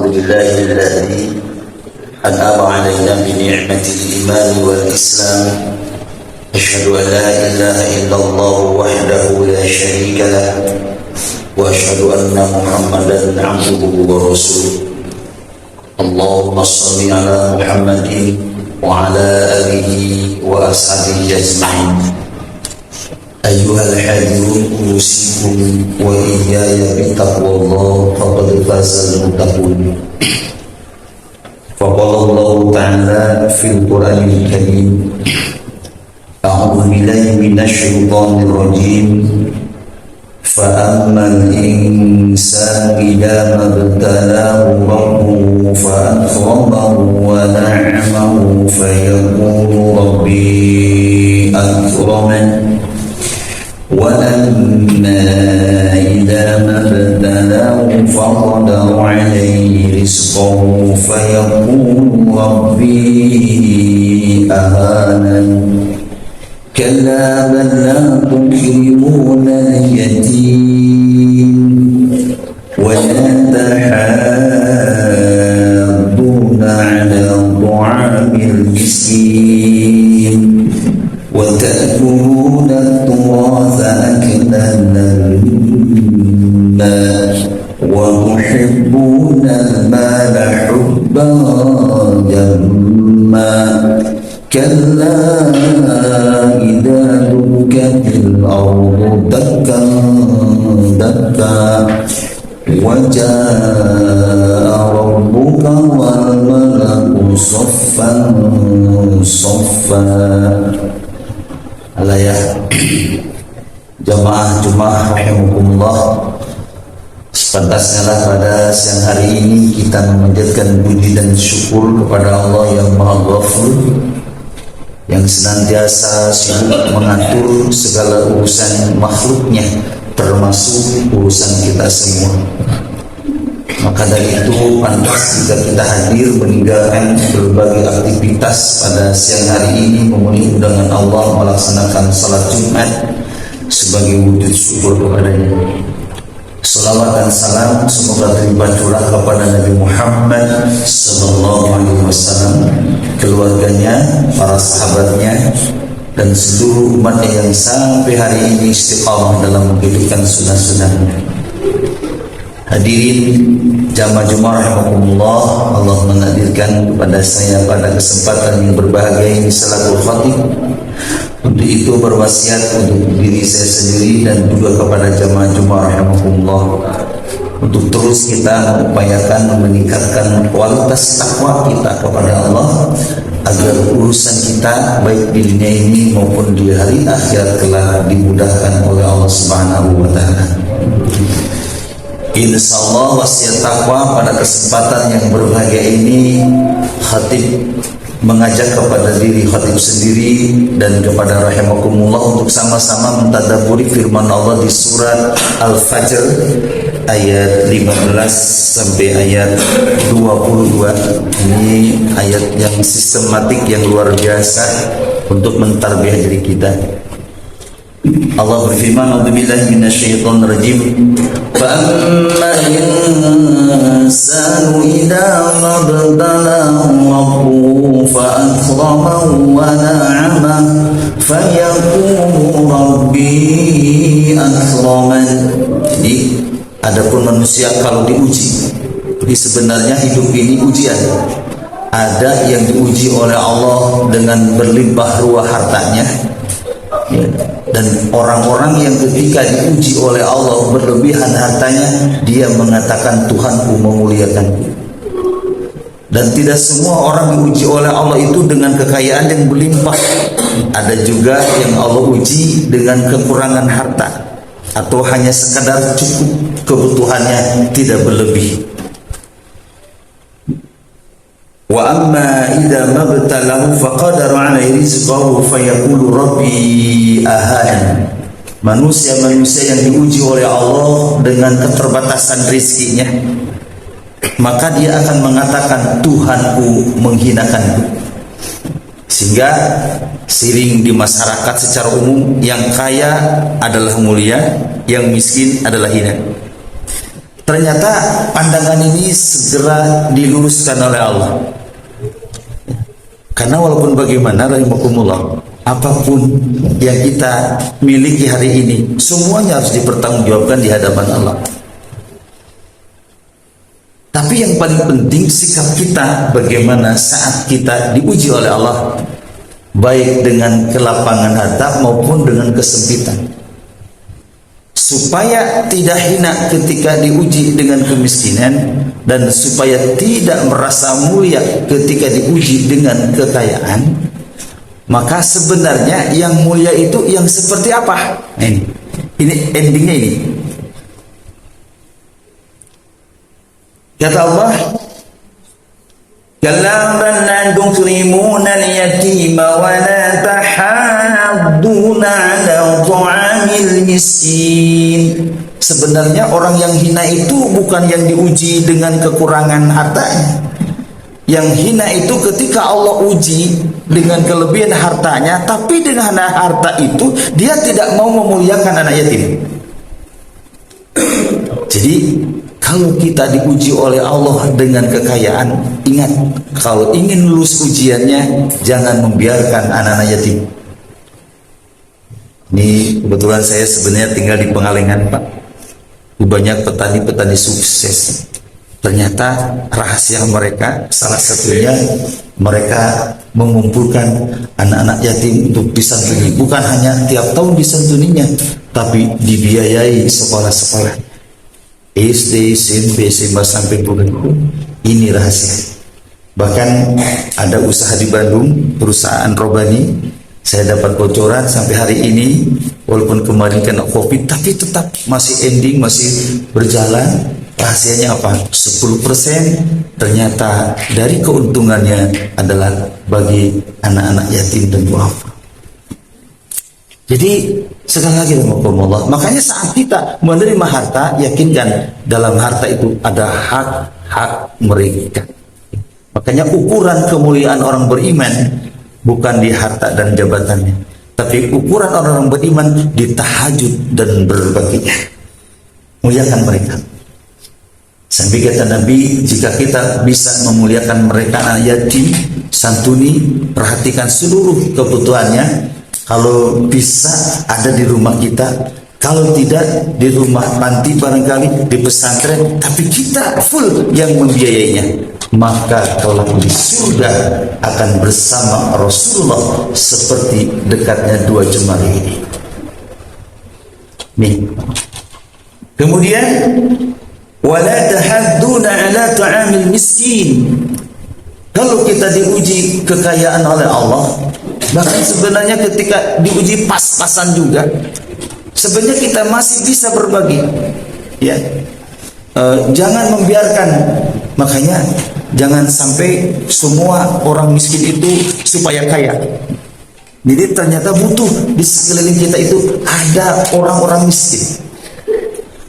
الحمد لله الذي أنعم علينا بنعمة الإيمان والإسلام. أشهد أن لا إله إلا الله وحده لا شريك له، وأشهد أن محمدا عبده ورسوله. اللهم صل على محمد وعلى آله وأصحابه أجمعين. أيها الحاضرون، أوصيكم وإياي بتقوى الله فقد فاز المتقون. فقال الله تعالى في القرآن الكريم: أعوذ بالله من الشيطان الرجيم. فأما الإنسان إذا ما ابتلاه ربه فأكرمه ونعمه فيقول ربي أكرمن، وأما إذا ما ابتلاه فقدر عليه رزقه فيقول ربي أهانن. كلا بل لا تكرمون اليتيم ولا تحاضون على طعام المسكين وتأكلون التراث أكلا لما وتحبون المال حبا جما. كلا إذا دكت الأرض دكا دكا وجاء ربك والملك صفا صفا. Alayah jamaah Jumat rahimakumullah, sepantasnya lah pada siang hari ini kita memanjatkan puji dan syukur kepada Allah yang Maha Ghafur, yang senantiasa sibuk mengatur segala urusan makhluknya, termasuk urusan kita semua. Maka dari itu pantas jika kita hadir meninggalkan berbagai aktivitas pada siang hari ini memenuhi undangan Allah melaksanakan salat Jumat sebagai wujud syukur kepadanya. Salawat dan salam semoga terlimpah curah kepada Nabi Muhammad sallallahu alaihi wasallam, keluarganya, para sahabatnya, dan seluruh umatnya yang sampai hari ini istiqamah dalam menghidupkan sunnah-sunnahnya. Hadirin jamaah Jumat rahimakumullah, Allah menakdirkan kepada saya pada kesempatan yang berbahagia ini salatul khatib. Untuk itu berwasiat untuk diri saya sendiri dan juga kepada jamaah Jumat rahimakumullah untuk terus kita mengupayakan meningkatkan kualitas takwa kita kepada Allah, agar urusan kita baik di dunia ini maupun di hari akhirat telah dimudahkan oleh Allah Subhanahu wa taala. Insyaallah wasiat takwa pada kesempatan yang berbahagia ini, khatib mengajak kepada diri khatib sendiri dan kepada rahimakumullah untuk sama-sama mentadabburi firman Allah di surat Al-Fajr ayat 15 sampai ayat 22. Ini ayat yang sistematik, yang luar biasa untuk mentarbiyah diri kita. Allah berfirman, "A'udzubillahi minasyaitonir rajim. Fa'ammal insanu idza mabtalahu rabbuhu fa'akramahu wa na'amahu fayaqulu rabbi akraman." Jadi adapun manusia kalau diuji, jadi sebenarnya hidup ini ujian. Ada yang diuji oleh Allah dengan berlimpah ruah hartanya, ya. Dan orang-orang yang ketika diuji oleh Allah berlebihan hartanya, dia mengatakan Tuhanku memuliakanku. Dan tidak semua orang diuji oleh Allah itu dengan kekayaan yang berlimpah. Ada juga yang Allah uji dengan kekurangan harta, atau hanya sekadar cukup kebutuhannya, tidak berlebih. Wa amma idza mabtalahu faqadara 'alaihi rizqahu fayaqulu rabbi ahanan. Manusia-manusia yang diuji oleh Allah dengan keterbatasan rezekinya, maka dia akan mengatakan Tuhanku menghinakanku. Sehingga sering di masyarakat secara umum, yang kaya adalah mulia, yang miskin adalah hina. Ternyata pandangan ini segera diluruskan oleh Allah. Karena walaupun bagaimana rahimakumullah, apapun yang kita miliki hari ini, semuanya harus dipertanggungjawabkan di hadapan Allah. Tapi yang paling penting sikap kita bagaimana saat kita diuji oleh Allah, baik dengan kelapangan harta maupun dengan kesempitan. Supaya tidak hina ketika diuji dengan kemiskinan, dan supaya tidak merasa mulia ketika diuji dengan kekayaan, maka sebenarnya yang mulia itu yang seperti apa? Ini endingnya ini. Kata Allah, "Kalla bal la tukrimuna al-yatima wa la tahadduna 'ala ta'amil miskin." Sebenarnya orang yang hina itu bukan yang diuji dengan kekurangan hartanya. Yang hina itu ketika Allah uji dengan kelebihan hartanya, tapi dengan harta itu dia tidak mau memuliakan anak yatim. Jadi kalau kita diuji oleh Allah dengan kekayaan, ingat, kalau ingin lulus ujiannya, jangan membiarkan anak-anak yatim. Ini kebetulan saya sebenarnya tinggal di Pengalengan, Pak. Banyak petani-petani sukses. Ternyata rahasia mereka, salah satunya mereka mengumpulkan anak-anak yatim untuk disantuni. Bukan hanya tiap tahun disantuninya, tapi dibiayai sekolah-sekolah. SD, SMP, SMA sampai bukan. Ini rahasia. Bahkan ada usaha di Bandung, perusahaan Robani, saya dapat bocoran sampai hari ini, walaupun kemarin kena COVID, tapi tetap masih ending, masih berjalan. Rahasianya apa? 10% ternyata dari keuntungannya adalah bagi anak-anak yatim dan duafa. Jadi sekali lagi Allah, makanya saat kita menerima harta, yakinkan dalam harta itu ada hak-hak mereka. Makanya ukuran kemuliaan orang beriman bukan di harta dan jabatannya, tapi ukuran orang beriman di tahajud dan berbaginya. Muliakan mereka. Sampai kata Nabi, jika kita bisa memuliakan mereka anak yatim, santuni, perhatikan seluruh kebutuhannya. Kalau bisa ada di rumah kita, kalau tidak di rumah panti barangkali, di pesantren, tapi kita full yang membiayainya, maka kalau di surga akan bersama Rasulullah seperti dekatnya dua jemari ini. Nih. Kemudian wala tahadduna 'ala ta'amil miskin. Kalau kita diuji kekayaan oleh Allah, bahkan sebenarnya ketika diuji pas-pasan juga, sebenarnya kita masih bisa berbagi, ya. Jangan membiarkan, makanya jangan sampai semua orang miskin itu supaya kaya. Jadi ternyata butuh di sekeliling kita itu ada orang-orang miskin.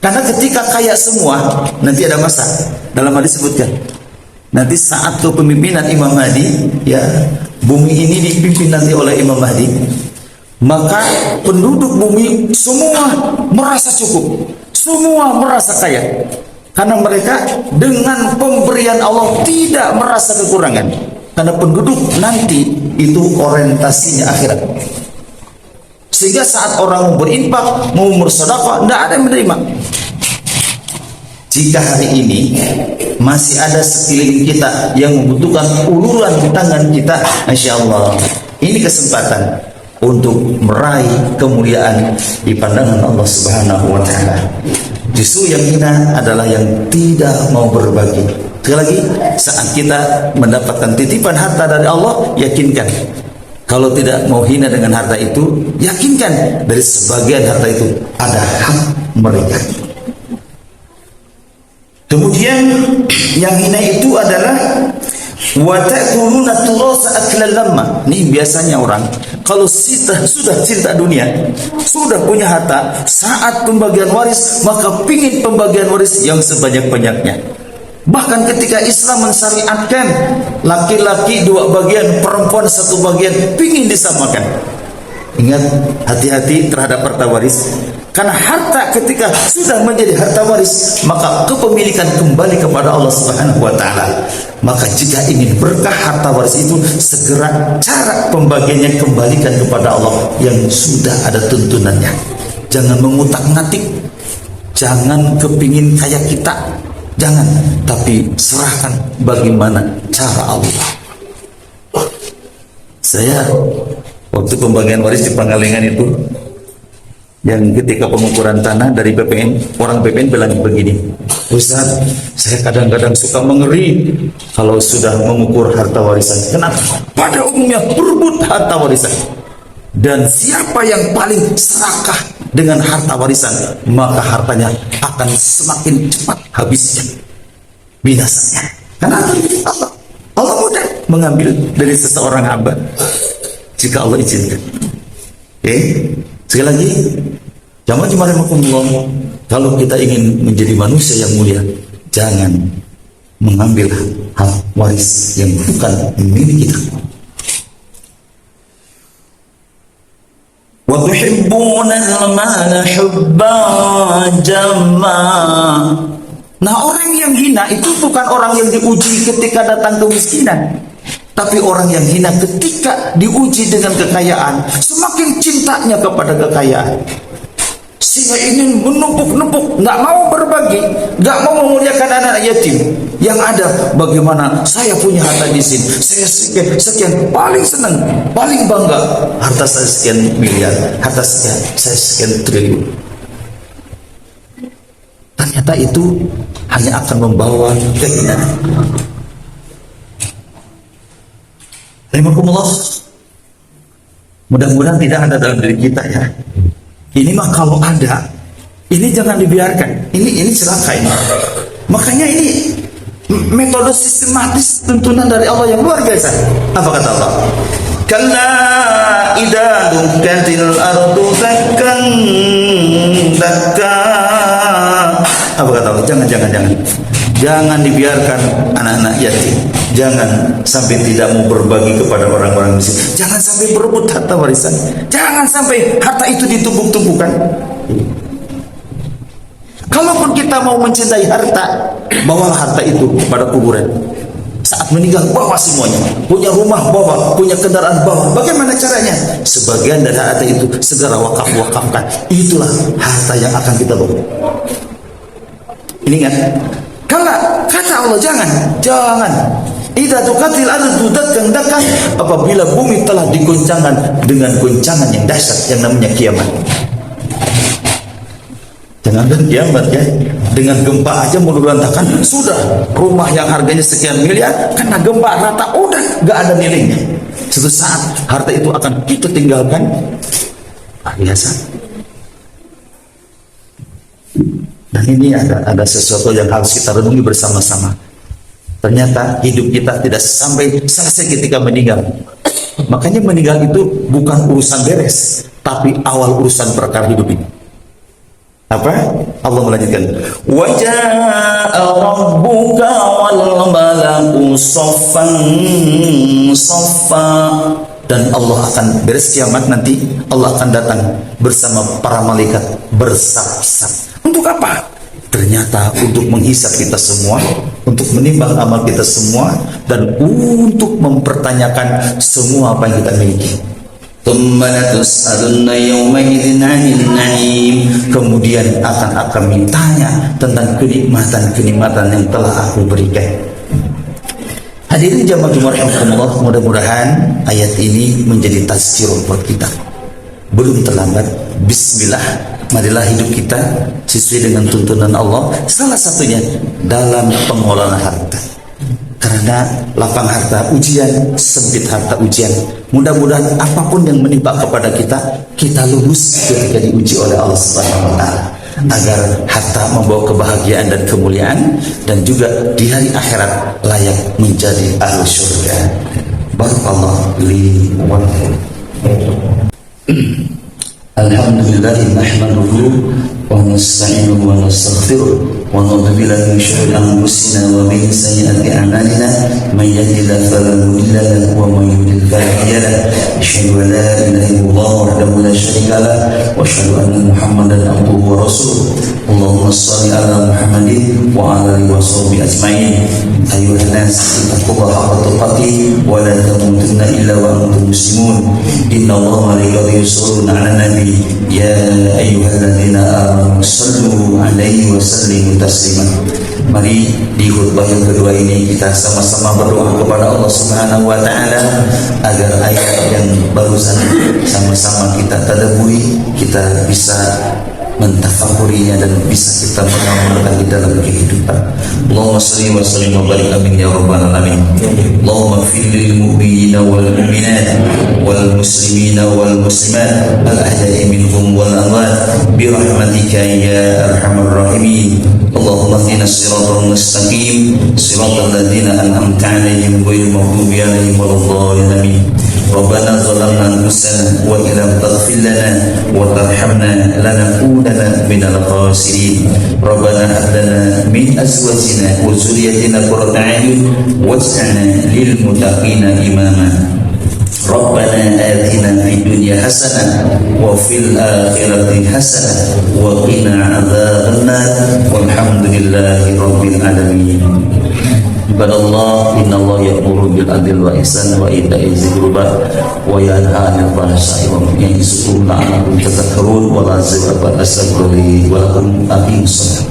Karena ketika kaya semua, nanti ada masa. Dalam hadis disebutkan, nanti saat kepemimpinan Imam Mahdi, ya, bumi ini dipimpin nanti oleh Imam Mahdi, maka penduduk bumi semua merasa cukup, semua merasa kaya, karena mereka dengan pemberian Allah tidak merasa kekurangan. Karena penduduk nanti itu orientasinya akhirat, sehingga saat orang mau berinfak, mau bersedekah, tidak ada yang menerima. Jika hari ini masih ada sekeliling kita yang membutuhkan uluran di tangan kita, Masya Allah, ini kesempatan untuk meraih kemuliaan di pandangan Allah Subhanahu wa Ta'ala. Justru yang hina adalah yang tidak mau berbagi. Sekali lagi, saat kita mendapatkan titipan harta dari Allah, yakinkan, kalau tidak mau hina dengan harta itu, yakinkan dari sebagian harta itu ada hak mereka. Kemudian yang hina itu adalah wa ta'kuluna turasa aklan lamma. Ini biasanya orang kalau sudah cinta dunia, sudah punya harta, saat pembagian waris maka pingin pembagian waris yang sebanyak-banyaknya. Bahkan ketika Islam mensyariatkan laki-laki 2 bagian, perempuan 1 bagian, pingin disamakan. Ingat, hati-hati terhadap harta waris. Karena harta ketika sudah menjadi harta waris, maka kepemilikan kembali kepada Allah Subhanahu wa taala. Maka jika ingin berkah harta waris itu, segera cara pembagiannya kembalikan kepada Allah yang sudah ada tuntunannya. Jangan mengutak-ngatik, jangan kepingin kayak kita, jangan, tapi serahkan bagaimana cara Allah. Saya waktu pembagian waris di Pangalengan itu, yang ketika pengukuran tanah dari BPN, orang BPN bilang begini, Ustaz, saya kadang-kadang suka mengeri kalau sudah mengukur harta warisan. Kenapa? Pada umumnya berebut harta warisan. Dan siapa yang paling serakah dengan harta warisan, maka hartanya akan semakin cepat habisnya, binasanya. Karena Allah mudah mengambil dari seseorang hamba jika Allah izinkan. Oke, sekali lagi, jamaah rahimakumullah, kalau kita ingin menjadi manusia yang mulia, jangan mengambil hak waris yang bukan milik kita. Wa tuhibbuna al-mala hubban jamma. Nah, orang yang hina itu bukan orang yang diuji ketika datang kemiskinan, tapi orang yang hina ketika diuji dengan kekayaan, semakin cintanya kepada kekayaan, sehingga ingin menumpuk-numpuk, nggak mau berbagi, nggak mau memuliakan anak yatim. Yang ada, bagaimana saya punya harta di sini, saya sekian, paling senang, paling bangga, harta saya sekian miliar, harta saya sekian triliun. Ternyata itu hanya akan membawa kehinaan. Alhamdulillah, mudah-mudahan tidak ada dalam diri kita ya. Ini mah kalau ada, ini jangan dibiarkan. Ini celaka ini. Makanya ini metode sistematis tuntunan dari Allah yang luar biasa. Apa kata Allah? Kalla idza dukkatil ardu dakkan dakka. Apa kata Allah? Jangan dibiarkan anak-anak yatim. Jangan sampai tidak mau berbagi kepada orang-orang miskin. Jangan sampai berebut harta warisan. Jangan sampai harta itu ditumpuk-tumpukan. Kalaupun kita mau mencintai harta, bawalah harta itu pada kuburan. Saat meninggal, bawa semuanya. Punya rumah, bawa. Punya kendaraan, bawa. Bagaimana caranya? Sebagian dari harta itu segera wakafkan. Itulah harta yang akan kita bawa. Ini ingat. Kalau kata Allah, jangan. Idza tuqatil ardu dakkan, apabila bumi telah diguncangkan dengan guncangan yang dahsyat yang namanya kiamat. Jangankan kiamat ya, dengan gempa aja mau berantakan, sudah rumah yang harganya sekian miliar karena gempa rata, udah gak ada nilainya. Suatu saat harta itu akan kita tinggalkan. Biasa. Dan ini ada sesuatu yang harus kita renungi bersama-sama. Ternyata hidup kita tidak sampai selesai ketika meninggal. Makanya meninggal itu bukan urusan beres, tapi awal urusan perkara hidup ini. Apa? Allah melanjutkan, wa jaa rabbuka wal malaku saffan saffa. Dan Allah akan beres kiamat nanti, Allah akan datang bersama para malaikat bersaf-saf. Untuk apa? Ternyata untuk menghisap kita semua, untuk menimbang amal kita semua, dan untuk mempertanyakan semua apa yang kita miliki. Kemudian akan ditanya tentang kenikmatan-kenikmatan yang telah aku berikan. Hadirin jamaah rahimakumullah, mudah-mudahan ayat ini menjadi tazkirah buat kita. Belum terlambat, bismillah, marilah hidup kita sesuai dengan tuntunan Allah. Salah satunya dalam pengelolaan harta. Karena lapang harta ujian, sempit harta ujian. Mudah-mudahan apapun yang menimpa kepada kita, kita lulus ketika diuji oleh Allah Subhanahu wa taala. Agar harta membawa kebahagiaan dan kemuliaan, dan juga di hari akhirat layak menjadi ahli surga. Barakallahu li wa lakum. Alhamdulillah nahmaduhu wa nasta'inuhu wa nastaghfiruh ونعوذ بالله من شرور أنفسنا ومن سيئات أعمالنا من يهد الله فلا مضل له ومن يضلل فلا هادي له أشهد أن لا إله إلا الله وحده لا شريك له وأشهد أن محمدا عبده ورسوله اللهم صل على محمد وعلى آله وصحبه أجمعين أيها الناس اتقوا الله حق تقاته ولا تموتن إلا وأنتم مسلمون إن الله وملائكته يصلون على النبي يا أيها الذين آمنوا صلوا عليه وسلموا taslima. Mari di khutbah yang kedua ini kita sama-sama berdoa kepada Allah Subhanahu wa taala agar ayat yang barusan sama-sama kita tadabburi, kita bisa mentafakurinya dan bisa kita mengamalkan di dalam kehidupan. Allahumma shalli wa sallim wa barik amin ya rabbal alamin. Allahumma ighfir lil mu'minina wal mu'minat wal muslimina wal muslimat al ahya'i minhum wal amwat bi rahmatika ya arhamar rahimin. Allahumma ihdina siratal mustaqim siratal ladzina an'amta 'alaihim ghairil maghdubi 'alaihim waladdallin. Rabbana zalamna anfusana wa illam taghfir lana wa tarhamna lanakunanna minal khasirin. Rabbana hab lana min azwajina wa dhurriyyatina qurrata a'yun waj'alna lil muttaqina imama. Rabbana atina fid dunya hasanah wa fil akhirati hasanah wa qina adzabannar walhamdulillahi rabbil alamin. Ibadallah, innallaha ya'muru bil adli wal ihsani wa ita'i dzil qurba wa yanha 'anil fahsya'i wal munkari ya'idzukum la'allakum tadhakkarun wa la astaghfirullaha wa lakum aqimus shalah.